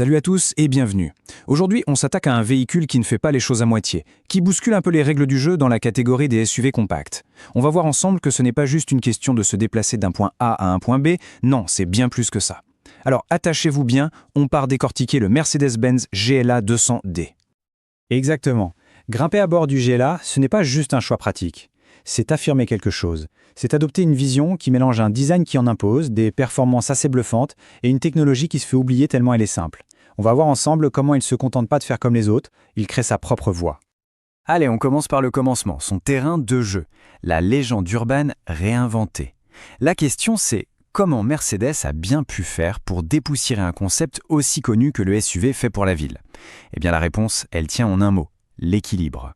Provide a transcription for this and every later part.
Salut à tous et bienvenue. Aujourd'hui, on s'attaque à un véhicule qui ne fait pas les choses à moitié, qui bouscule un peu les règles du jeu dans la catégorie des SUV compacts. On va voir ensemble que ce n'est pas juste une question de se déplacer d'un point A à un point B, non, c'est bien plus que ça. Alors attachez-vous bien, on part décortiquer le Mercedes-Benz GLA 200D. Exactement. Grimper à bord du GLA, ce n'est pas juste un choix pratique. C'est affirmer quelque chose. C'est adopter une vision qui mélange un design qui en impose, des performances assez bluffantes et une technologie qui se fait oublier tellement elle est simple. On va voir ensemble comment il ne se contente pas de faire comme les autres, il crée sa propre voie. Allez, on commence par le commencement, son terrain de jeu, la légende urbaine réinventée. La question c'est, comment Mercedes a bien pu faire pour dépoussiérer un concept aussi connu que le SUV fait pour la ville? Eh bien la réponse, elle tient en un mot, l'équilibre.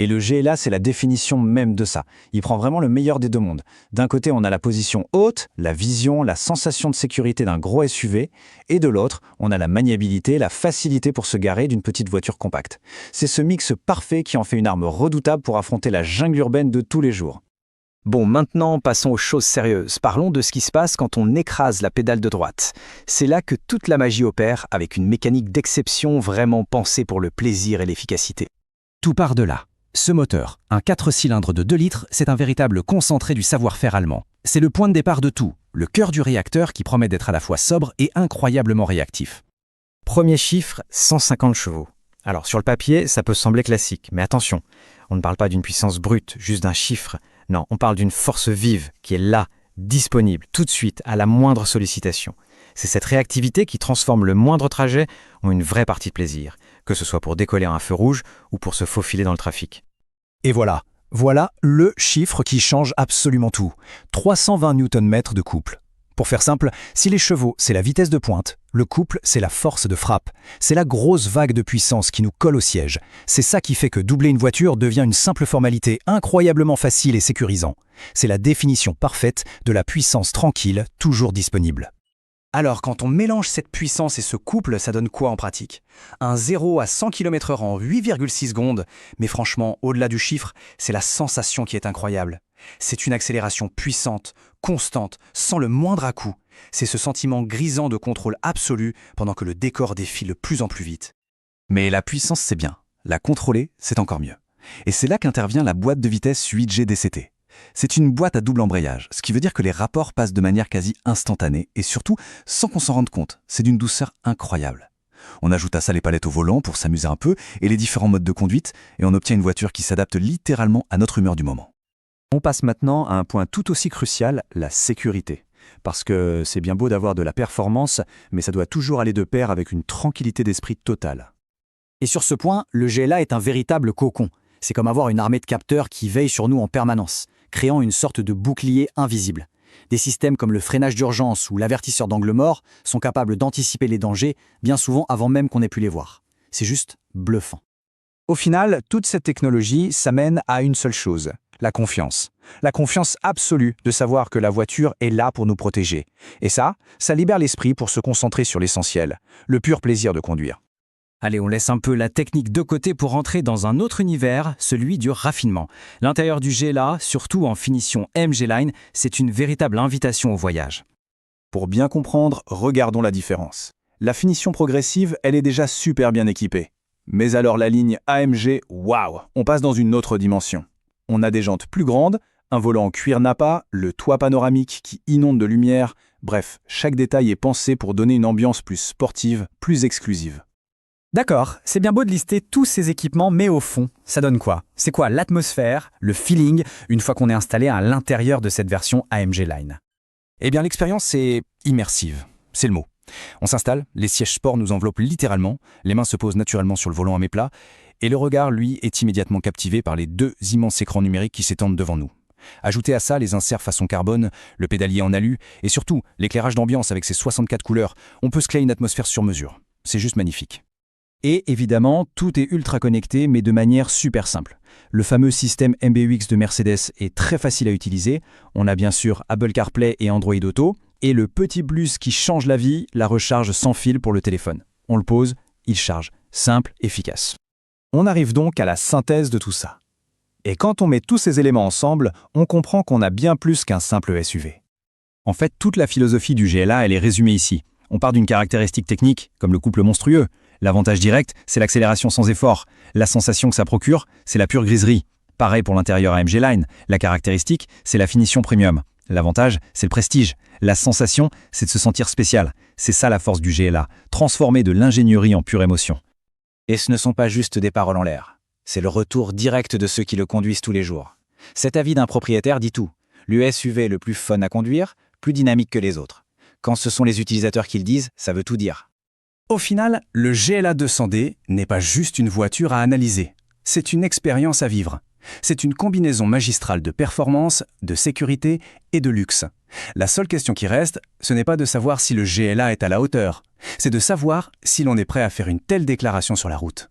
Et le GLA, c'est la définition même de ça. Il prend vraiment le meilleur des deux mondes. D'un côté, on a la position haute, la vision, la sensation de sécurité d'un gros SUV, et de l'autre, on a la maniabilité, la facilité pour se garer d'une petite voiture compacte. C'est ce mix parfait qui en fait une arme redoutable pour affronter la jungle urbaine de tous les jours. Bon, maintenant, passons aux choses sérieuses. Parlons de ce qui se passe quand on écrase la pédale de droite. C'est là que toute la magie opère, avec une mécanique d'exception vraiment pensée pour le plaisir et l'efficacité. Tout part de là. Ce moteur, un 4 cylindres de 2 litres, c'est un véritable concentré du savoir-faire allemand. C'est le point de départ de tout, le cœur du réacteur qui promet d'être à la fois sobre et incroyablement réactif. Premier chiffre, 150 chevaux. Alors sur le papier, ça peut sembler classique, mais attention, on ne parle pas d'une puissance brute, juste d'un chiffre. Non, on parle d'une force vive qui est là, disponible, tout de suite, à la moindre sollicitation. C'est cette réactivité qui transforme le moindre trajet en une vraie partie de plaisir, que ce soit pour décoller à un feu rouge ou pour se faufiler dans le trafic. Et voilà le chiffre qui change absolument tout. 320 Nm de couple. Pour faire simple, si les chevaux, c'est la vitesse de pointe, le couple, c'est la force de frappe. C'est la grosse vague de puissance qui nous colle au siège. C'est ça qui fait que doubler une voiture devient une simple formalité incroyablement facile et sécurisant. C'est la définition parfaite de la puissance tranquille, toujours disponible. Alors, quand on mélange cette puissance et ce couple, ça donne quoi en pratique? Un 0 à 100 km/h en 8,6 secondes. Mais franchement, au-delà du chiffre, c'est la sensation qui est incroyable. C'est une accélération puissante, constante, sans le moindre à-coup. C'est ce sentiment grisant de contrôle absolu pendant que le décor défile de plus en plus vite. Mais la puissance, c'est bien. La contrôler, c'est encore mieux. Et c'est là qu'intervient la boîte de vitesse 8G DCT. C'est une boîte à double embrayage, ce qui veut dire que les rapports passent de manière quasi instantanée et surtout sans qu'on s'en rende compte. C'est d'une douceur incroyable. On ajoute à ça les palettes au volant pour s'amuser un peu et les différents modes de conduite et on obtient une voiture qui s'adapte littéralement à notre humeur du moment. On passe maintenant à un point tout aussi crucial, la sécurité. Parce que c'est bien beau d'avoir de la performance, mais ça doit toujours aller de pair avec une tranquillité d'esprit totale. Et sur ce point, le GLA est un véritable cocon. C'est comme avoir une armée de capteurs qui veillent sur nous en permanence, créant une sorte de bouclier invisible. Des systèmes comme le freinage d'urgence ou l'avertisseur d'angle mort sont capables d'anticiper les dangers, bien souvent avant même qu'on ait pu les voir. C'est juste bluffant. Au final, toute cette technologie s'amène à une seule chose, la confiance. La confiance absolue de savoir que la voiture est là pour nous protéger. Et ça libère l'esprit pour se concentrer sur l'essentiel, le pur plaisir de conduire. Allez, on laisse un peu la technique de côté pour entrer dans un autre univers, celui du raffinement. L'intérieur du GLA, surtout en finition MG Line, c'est une véritable invitation au voyage. Pour bien comprendre, regardons la différence. La finition progressive, elle est déjà super bien équipée. Mais alors la ligne AMG, waouh, on passe dans une autre dimension. On a des jantes plus grandes, un volant en cuir Nappa, le toit panoramique qui inonde de lumière. Bref, chaque détail est pensé pour donner une ambiance plus sportive, plus exclusive. D'accord, c'est bien beau de lister tous ces équipements, mais au fond, ça donne quoi? C'est quoi l'atmosphère, le feeling, une fois qu'on est installé à l'intérieur de cette version AMG Line? Eh bien, l'expérience est immersive, c'est le mot. On s'installe, les sièges sport nous enveloppent littéralement, les mains se posent naturellement sur le volant à mes plats, et le regard, lui, est immédiatement captivé par les 2 immenses écrans numériques qui s'étendent devant nous. Ajoutez à ça les inserts façon carbone, le pédalier en alu, et surtout l'éclairage d'ambiance avec ses 64 couleurs, on peut se créer une atmosphère sur mesure. C'est juste magnifique. Et évidemment, tout est ultra connecté, mais de manière super simple. Le fameux système MBUX de Mercedes est très facile à utiliser. On a bien sûr Apple CarPlay et Android Auto. Et le petit plus qui change la vie, la recharge sans fil pour le téléphone. On le pose, il charge. Simple, efficace. On arrive donc à la synthèse de tout ça. Et quand on met tous ces éléments ensemble, on comprend qu'on a bien plus qu'un simple SUV. En fait, toute la philosophie du GLA, elle est résumée ici. On part d'une caractéristique technique, comme le couple monstrueux. L'avantage direct, c'est l'accélération sans effort. La sensation que ça procure, c'est la pure griserie. Pareil pour l'intérieur AMG Line. La caractéristique, c'est la finition premium. L'avantage, c'est le prestige. La sensation, c'est de se sentir spécial. C'est ça la force du GLA, transformer de l'ingénierie en pure émotion. Et ce ne sont pas juste des paroles en l'air. C'est le retour direct de ceux qui le conduisent tous les jours. Cet avis d'un propriétaire dit tout. L'USUV le plus fun à conduire, plus dynamique que les autres. Quand ce sont les utilisateurs qui le disent, ça veut tout dire. Au final, le GLA 200D n'est pas juste une voiture à analyser. C'est une expérience à vivre. C'est une combinaison magistrale de performance, de sécurité et de luxe. La seule question qui reste, ce n'est pas de savoir si le GLA est à la hauteur, c'est de savoir si l'on est prêt à faire une telle déclaration sur la route.